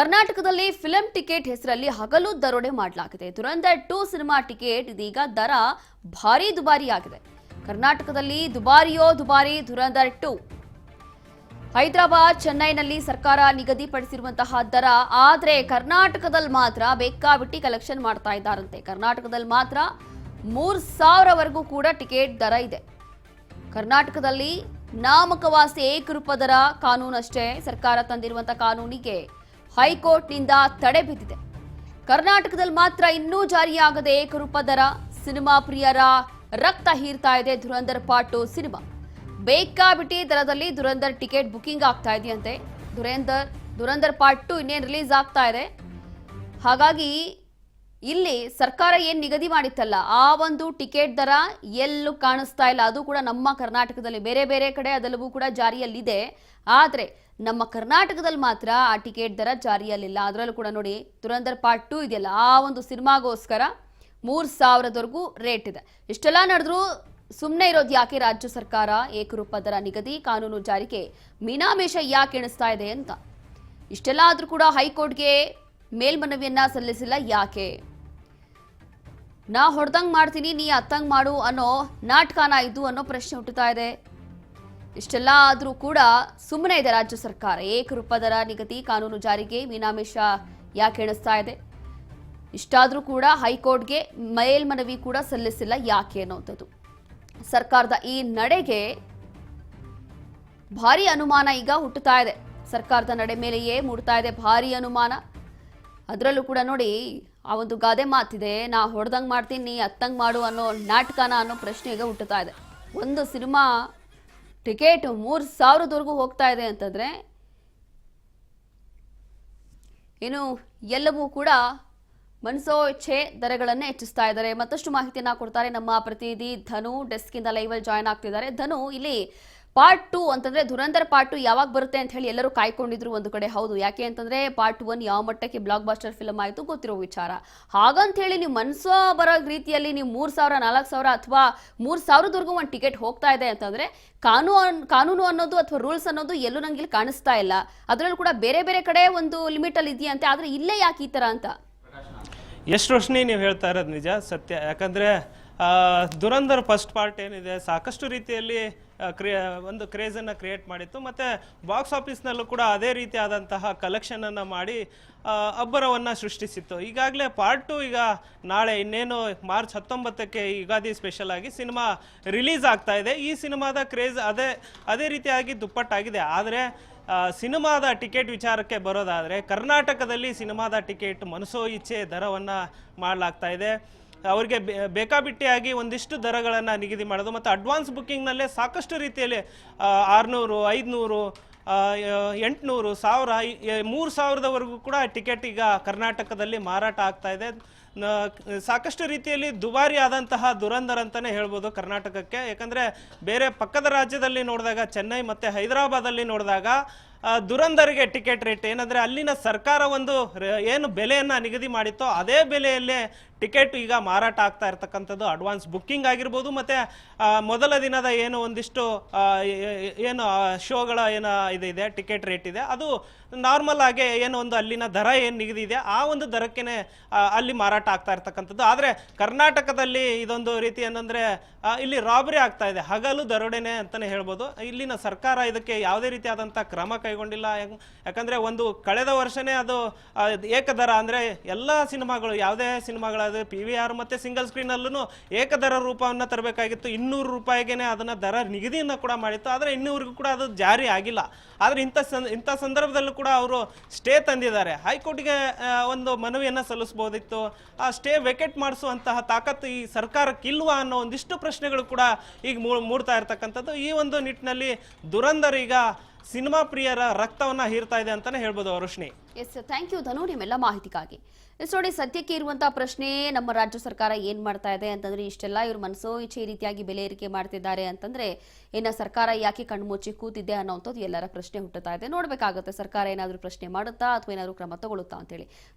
ಕರ್ನಾಟಕದಲ್ಲಿ film ticket ಹೆಸರಲ್ಲಿ ಹಗಲು ದರೋಡೆ ಮಾಡಲಾಗಿದೆ. ದುರಂಧರ್ 2 ಸಿನಿಮಾ ಟಿಕೆಟ್ ಇದೀಗ ದರ ಭಾರಿ ದುಬಾರಿ ಆಗಿದೆ. ಕರ್ನಾಟಕದಲ್ಲಿ ದುಬಾರಿ ದುರಂಧರ್ 2. ಹೈದರಾಬಾದ್, ಚೆನ್ನೈನಲ್ಲಿ ಸರ್ಕಾರ ನಿಗದಿಪಡಿಸಿರುವಂತಹ ದರ, ಆದರೆ ಕರ್ನಾಟಕದಲ್ಲಿ ಮಾತ್ರ ಬೇಕಾಬಿಟ್ಟಿ ಕಲೆಕ್ಷನ್ ಮಾಡ್ತಾ ಇದ್ದಾರಂತೆ. ಕರ್ನಾಟಕದಲ್ಲಿ ಮಾತ್ರ 3000 ವರೆಗೂ ಕೂಡ ಟಿಕೆಟ್ ದರ ಇದೆ. ಕರ್ನಾಟಕದಲ್ಲಿ ನಾಮಕವಾಸಿ ಏಕರೂಪ ದರ ಕಾನೂನಷ್ಟೇ. ಸರ್ಕಾರ ತಂದಿರುವಂತಹ ಕಾನೂನಿಗೆ ಹೈಕೋರ್ಟ್ನಿಂದ ತಡೆ ಬಿದ್ದಿದೆ. ಕರ್ನಾಟಕದಲ್ಲಿ ಮಾತ್ರ ಇನ್ನೂ ಜಾರಿಯಾಗದೆ ಏಕರೂಪ ದರ. ಸಿನಿಮಾ ಪ್ರಿಯರ ರಕ್ತ ಹೀರ್ತಾ ಇದೆ ದುರಂಧರ್ ಪಾರ್ಟ್ 2 ಸಿನಿಮಾ. ಬೇಕಾಬಿಟ್ಟಿ ದರದಲ್ಲಿ ದುರಂಧರ್ ಟಿಕೆಟ್ ಬುಕಿಂಗ್ ಆಗ್ತಾ ಇದೆಯಂತೆ. ದುರಂಧರ್ ಪಾರ್ಟ್ 2 ಇನ್ನೇನು ರಿಲೀಸ್ ಆಗ್ತಾ ಇದೆ. ಹಾಗಾಗಿ ಇಲ್ಲಿ ಸರ್ಕಾರ ಏನ್ ನಿಗದಿ ಮಾಡಿತ್ತಲ್ಲ, ಆ ಒಂದು ಟಿಕೆಟ್ ದರ ಎಲ್ಲೂ ಕಾಣಿಸ್ತಾ ಇಲ್ಲ. ಅದು ಕೂಡ ನಮ್ಮ ಕರ್ನಾಟಕದಲ್ಲಿ, ಬೇರೆ ಬೇರೆ ಕಡೆ ಅದೆಲ್ಲವೂ ಕೂಡ ಜಾರಿಯಲ್ಲಿದೆ. ಆದರೆ ನಮ್ಮ ಕರ್ನಾಟಕದಲ್ಲಿ ಮಾತ್ರ ಆ ಟಿಕೆಟ್ ದರ ಜಾರಿಯಲ್ಲಿಲ್ಲ. ಅದರಲ್ಲೂ ಕೂಡ ನೋಡಿ, ದುರಂಧರ್ ಪಾರ್ಟ್ 2 ಇದೆಯಲ್ಲ, ಆ ಒಂದು ಸಿನಿಮಾಗೋಸ್ಕರ 3000ವರೆಗೂ ರೇಟ್ ಇದೆ. ಇಷ್ಟೆಲ್ಲ ನಡೆದ್ರೂ ಸುಮ್ಮನೆ ಇರೋದು ಯಾಕೆ ರಾಜ್ಯ ಸರ್ಕಾರ? ಏಕರೂಪ ದರ ನಿಗದಿ ಕಾನೂನು ಜಾರಿಗೆ ಮೀನಾಮೇಷ ಯಾಕೆ ಎಣಿಸ್ತಾ ಇದೆ ಅಂತ. ಇಷ್ಟೆಲ್ಲ ಆದ್ರೂ ಕೂಡ ಹೈಕೋರ್ಟ್ಗೆ ಮೇಲ್ಮನವಿಯನ್ನ ಸಲ್ಲಿಸಿಲ್ಲ ಯಾಕೆ? ನಾ ಹೊಡೆದಂಗ್ ಮಾಡ್ತೀನಿ, ನೀ ಅತ್ತಂಗ್ ಮಾಡು ಅನ್ನೋ ನಾಟಕನ ಇದು ಅನ್ನೋ ಪ್ರಶ್ನೆ ಹುಟ್ಟುತ್ತಾ ಇದೆ. ಇಷ್ಟೆಲ್ಲ ಆದ್ರೂ ಕೂಡ ಸುಮ್ಮನೆ ಇದೆ ರಾಜ್ಯ ಸರ್ಕಾರ. ಏಕರೂಪ ದರ ನಿಗದಿ ಕಾನೂನು ಜಾರಿಗೆ ಮೀನಾಮೇಷ ಯಾಕೆ ಎಣಿಸ್ತಾ ಇದೆ? ಇಷ್ಟಾದ್ರೂ ಕೂಡ ಹೈಕೋರ್ಟ್ಗೆ ಮೇಲ್ಮನವಿ ಕೂಡ ಸಲ್ಲಿಸಿಲ್ಲ ಯಾಕೆ ಅನ್ನೋಂಥದ್ದು. ಸರ್ಕಾರದ ಈ ನಡೆಗೆ ಭಾರಿ ಅನುಮಾನ ಈಗ ಹುಟ್ಟುತ್ತಾ ಇದೆ. ಸರ್ಕಾರದ ನಡೆ ಮೇಲೆಯೇ ಮೂಡ್ತಾ ಇದೆ ಭಾರಿ ಅನುಮಾನ. ಅದರಲ್ಲೂ ಕೂಡ ನೋಡಿ, ಆ ಒಂದು ಗಾದೆ ಮಾತಿದೆ, ನಾ ಹೊಡೆದಂಗ್ ಮಾಡ್ತೀನಿ, ನೀ ಅತ್ತಂಗ್ ಮಾಡು ಅನ್ನೋ ನಾಟಕನ ಅನ್ನೋ ಪ್ರಶ್ನೆ ಈಗ ಹುಟ್ಟುತ್ತಾ ಇದೆ. ಒಂದು ಸಿನಿಮಾ ಟಿಕೆಟ್ 3000ವರೆಗೂ ಹೋಗ್ತಾ ಇದೆ ಅಂತಂದ್ರೆ ಏನು ಎಲ್ಲವೂ ಕೂಡ ಮನಸೋ ಇಚ್ಛೆ ದರಗಳನ್ನೇ ಹೆಚ್ಚಿಸ್ತಾ ಇದ್ದಾರೆ. ಮತ್ತಷ್ಟು ಮಾಹಿತಿಯನ್ನ ಕೊಡ್ತಾರೆ ನಮ್ಮ ಪ್ರತಿನಿಧಿ ಧನು. ಡೆಸ್ಕ್ ಇಂದ ಲೈವ್ ಅಲ್ಲಿ ಜಾಯ್ನ್ ಆಗ್ತಿದ್ದಾರೆ. ಧನು, ಇಲ್ಲಿ ಪಾರ್ಟ್ 2 ಅಂತಂದ್ರೆ ದುರಂಧರ್ ಪಾರ್ಟ್ 2 ಯಾವಾಗ ಬರುತ್ತೆ ಅಂತ ಹೇಳಿ ಎಲ್ಲರೂ ಕಾಯ್ಕೊಂಡಿದ್ರು ಒಂದು ಕಡೆ. ಹೌದು, ಯಾಕೆ ಅಂತಂದ್ರೆ ಪಾರ್ಟ್ 1 ಯಾವ ಮಟ್ಟಕ್ಕೆ ಬ್ಲಾಕ್ ಬಾಸ್ಟರ್ ಫಿಲ್ಮ್ ಆಯಿತು ಗೊತ್ತಿರೋ ವಿಚಾರ. ಹಾಗಂತ ಹೇಳಿ ನೀವು ಮನಸೋ ಬರೋ ರೀತಿಯಲ್ಲಿ ನೀವು 3000, 4000 ಅಥವಾ 3000ವರೆಗೂ ಒಂದು ಟಿಕೆಟ್ ಹೋಗ್ತಾ ಇದೆ ಅಂತಂದ್ರೆ ಕಾನೂನು ಅನ್ನೋದು ಅಥವಾ ರೂಲ್ಸ್ ಅನ್ನೋದು ಎಲ್ಲೂ ನಂಗೆ ಇಲ್ಲಿ ಕಾಣಿಸ್ತಾ ಇಲ್ಲ. ಅದರಲ್ಲೂ ಕೂಡ ಬೇರೆ ಬೇರೆ ಕಡೆ ಒಂದು ಲಿಮಿಟ್ ಅಲ್ಲಿ ಇದೆಯಂತೆ, ಆದ್ರೆ ಇಲ್ಲೇ ಯಾಕೆ ಈ ತರ ಅಂತ? ಎಷ್ಟು ರೋಶ್ನಿ ನೀವು ಹೇಳ್ತಾ ಇರೋದು ನಿಜ, ಸತ್ಯ. ಯಾಕಂದರೆ ದುರಂಧರ್ ಫಸ್ಟ್ ಪಾರ್ಟ್ ಏನಿದೆ ಸಾಕಷ್ಟು ರೀತಿಯಲ್ಲಿ ಒಂದು ಕ್ರೇಜನ್ನು ಕ್ರಿಯೇಟ್ ಮಾಡಿತ್ತು. ಮತ್ತು ಬಾಕ್ಸ್ ಆಫೀಸ್ನಲ್ಲೂ ಕೂಡ ಅದೇ ರೀತಿಯಾದಂತಹ ಕಲೆಕ್ಷನನ್ನು ಮಾಡಿ ಅಬ್ಬರವನ್ನು ಸೃಷ್ಟಿಸಿತ್ತು. ಈಗಾಗಲೇ ಪಾರ್ಟ್ 2 ಈಗ ನಾಳೆ ಇನ್ನೇನು ಮಾರ್ಚ್ 19ಕ್ಕೆ ಯುಗಾದಿ ಸ್ಪೆಷಲ್ ಆಗಿ ಸಿನಿಮಾ ರಿಲೀಸ್ ಆಗ್ತಾ ಇದೆ. ಈ ಸಿನಿಮಾದ ಕ್ರೇಜ್ ಅದೇ ರೀತಿಯಾಗಿ ದುಪ್ಪಟ್ಟಾಗಿದೆ. ಆದರೆ ಸಿನಿಮಾದ ಟಿಕೆಟ್ ವಿಚಾರಕ್ಕೆ ಬರೋದಾದರೆ ಕರ್ನಾಟಕದಲ್ಲಿ ಸಿನಿಮಾದ ಟಿಕೆಟ್ ಮನಸೋ ಇಚ್ಛೆ ದರವನ್ನು ಮಾಡಲಾಗ್ತಾ ಇದೆ. ಅವರಿಗೆ ಬೇಕಾಬಿಟ್ಟಿಯಾಗಿ ಒಂದಿಷ್ಟು ದರಗಳನ್ನು ನಿಗದಿ ಮಾಡೋದು ಮತ್ತು ಅಡ್ವಾನ್ಸ್ ಬುಕ್ಕಿಂಗ್ನಲ್ಲೇ ಸಾಕಷ್ಟು ರೀತಿಯಲ್ಲಿ 600, 500, 800, 1000, 3000ವರೆಗೂ ಕೂಡ ಟಿಕೆಟ್ ಈಗ ಕರ್ನಾಟಕದಲ್ಲಿ ಮಾರಾಟ ಆಗ್ತಾ ಇದೆ. ಸಾಕಷ್ಟು ರೀತಿಯಲ್ಲಿ ದುಬಾರಿ ಆದಂತಹ ದುರಂಧರ್ ಅಂತಲೇ ಹೇಳ್ಬೋದು ಕರ್ನಾಟಕಕ್ಕೆ. ಯಾಕಂದರೆ ಬೇರೆ ಪಕ್ಕದ ರಾಜ್ಯದಲ್ಲಿ ನೋಡಿದಾಗ, ಚೆನ್ನೈ ಮತ್ತು ಹೈದರಾಬಾದಲ್ಲಿ ನೋಡಿದಾಗ ದುರಂಧರ್ಗೆ ಟಿಕೆಟ್ ರೇಟ್ ಏನಂದರೆ ಅಲ್ಲಿನ ಸರ್ಕಾರ ಒಂದು ಏನು ಬೆಲೆಯನ್ನು ನಿಗದಿ ಮಾಡಿತ್ತೋ ಅದೇ ಬೆಲೆಯಲ್ಲೇ ಟಿಕೆಟ್ ಈಗ ಮಾರಾಟ ಆಗ್ತಾ ಇರ್ತಕ್ಕಂಥದ್ದು. ಅಡ್ವಾನ್ಸ್ ಬುಕ್ಕಿಂಗ್ ಆಗಿರ್ಬೋದು ಮತ್ತು ಮೊದಲ ದಿನದ ಏನು ಒಂದಿಷ್ಟು ಏನು ಶೋಗಳ ಏನು ಇದೆ ಟಿಕೆಟ್ ರೇಟ್ ಇದೆ, ಅದು ನಾರ್ಮಲ್ ಆಗಿ ಏನು ಒಂದು ಅಲ್ಲಿನ ದರ ಏನು ನಿಗದಿ ಇದೆ ಆ ಒಂದು ದರಕ್ಕೆ ಅಲ್ಲಿ ಮಾರಾಟ ಆಗ್ತಾ ಇರ್ತಕ್ಕಂಥದ್ದು. ಆದರೆ ಕರ್ನಾಟಕದಲ್ಲಿ ಇದೊಂದು ರೀತಿ ಏನಂದರೆ ಇಲ್ಲಿ ರಾಬರಿ ಆಗ್ತಾ ಇದೆ, ಹಗಲು ದರೋಡೆನೆ ಅಂತಲೇ ಹೇಳ್ಬೋದು. ಇಲ್ಲಿನ ಸರ್ಕಾರ ಇದಕ್ಕೆ ಯಾವುದೇ ರೀತಿಯಾದಂಥ ಕ್ರಮ ಕೈಗೊಂಡಿಲ್ಲ. ಯಾಕಂದರೆ ಒಂದು ಕಳೆದ ವರ್ಷನೇ ಅದು ಏಕದರ ಅಂದರೆ ಎಲ್ಲ ಸಿನಿಮಾಗಳು, ಯಾವುದೇ ಸಿನಿಮಾಗಳು PVR ಮತ್ತು ಸಿಂಗಲ್ ಸ್ಕ್ರೀನಲ್ಲೂ ಏಕದರ ರೂಪವನ್ನು ತರಬೇಕಾಗಿತ್ತು. 200 ರೂಪಾಯಿಗೆ ಅದನ್ನು ದರ ನಿಗದಿಯನ್ನು ಕೂಡ ಮಾಡಿತ್ತು. ಆದರೆ ಇನ್ನೂವರೆಗೂ ಕೂಡ ಅದು ಜಾರಿ ಆಗಿಲ್ಲ. ಆದರೆ ಇಂಥ ಸಂದರ್ಭದಲ್ಲೂ ಕೂಡ ಅವರು ಸ್ಟೇ ತಂದಿದ್ದಾರೆ. ಹೈಕೋರ್ಟ್ಗೆ ಒಂದು ಮನವಿಯನ್ನು ಸಲ್ಲಿಸಬಹುದಿತ್ತು. ಆ ಸ್ಟೇ ವೆಕೆಟ್ ಮಾಡಿಸುವಂತಹ ತಾಕತ್ತು ಈ ಸರ್ಕಾರಕ್ಕೆ ಇಲ್ವಾ ಅನ್ನೋ ಒಂದಿಷ್ಟು ಪ್ರಶ್ನೆಗಳು ಕೂಡ ಈಗ ಮೂಡ್ತಾ ಇರ್ತಕ್ಕಂಥದ್ದು. ಈ ಒಂದು ನಿಟ್ಟಿನಲ್ಲಿ ದುರಂಧರ್ ಈಗ ಸಿನಿಮಾ ಪ್ರಿಯರ ರಕ್ತವನ್ನ ಹೀರ್ತಾ ಇದೆ ಅಂತಾನೆ ಹೇಳ್ಬೋದು ರೋಶ್ನಿ. ಎಸ್, ಥ್ಯಾಂಕ್ ಯು ಧನು, ನಿಮ್ಮೆಲ್ಲ ಮಾಹಿತಿಗಾಗಿ. ಎಸ್ ನೋಡಿ, ಸದ್ಯಕ್ಕೆ ಇರುವಂತಹ ಪ್ರಶ್ನೆ ನಮ್ಮ ರಾಜ್ಯ ಸರ್ಕಾರ ಏನ್ ಮಾಡ್ತಾ ಇದೆ ಅಂತಂದ್ರೆ, ಇಷ್ಟೆಲ್ಲ ಇವರು ಮನಸೋ ಇಚ್ಛೆ ರೀತಿಯಾಗಿ ಬೆಲೆ ಏರಿಕೆ ಮಾಡ್ತಿದ್ದಾರೆ ಅಂತಂದ್ರೆ ಇನ್ನ ಸರ್ಕಾರ ಯಾಕೆ ಕಣ್ಮುಚ್ಚಿ ಕೂತಿದೆ ಅನ್ನೋಂಥದ್ದು ಎಲ್ಲರ ಪ್ರಶ್ನೆ ಹುಟ್ಟುತ್ತಾ ಇದೆ. ನೋಡ್ಬೇಕಾಗುತ್ತೆ ಸರ್ಕಾರ ಏನಾದರೂ ಪ್ರಶ್ನೆ ಮಾಡುತ್ತಾ ಅಥವಾ ಏನಾದರೂ ಕ್ರಮ ತಗೊಳ್ಳುತ್ತಾ ಅಂತೇಳಿ.